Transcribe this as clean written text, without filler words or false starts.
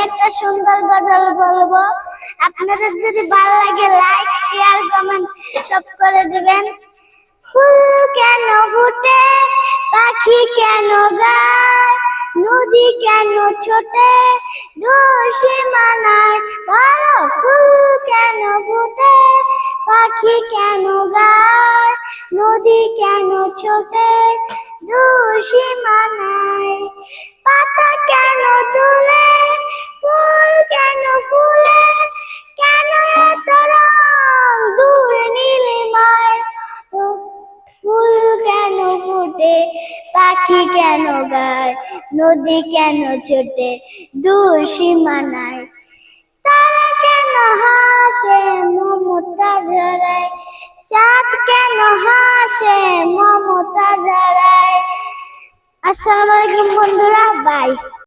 একটা সুন্দর গজল বলবো। আপনাদের যদি ভালো লাগে লাইক শেয়ার কমেন্ট সব করে দিবেন। ফুল কেন ফুটে, পাখি কেন গায়, নদী কেন ছোটে, দূর সীমানায় বলো। ফুল কেন ফুটে, পাখি কেন গায়, নদী কেন ছোটে, দূর সীমানায়। পাতা কেন তুলে, ফুল কেন ফুলে, কেন এত রং দূর নীলিমায়। ফুল কেন ফুটে, পাখি কেন গায়, নদী কেন ছোটে, দূর সীমানায়। তারা কেন হাসে মমতা ঝরায়, চাঁদ কেন হাসে মমতা ঝরায়। আসসালামু আলাইকুম বন্ধুরা, বাই।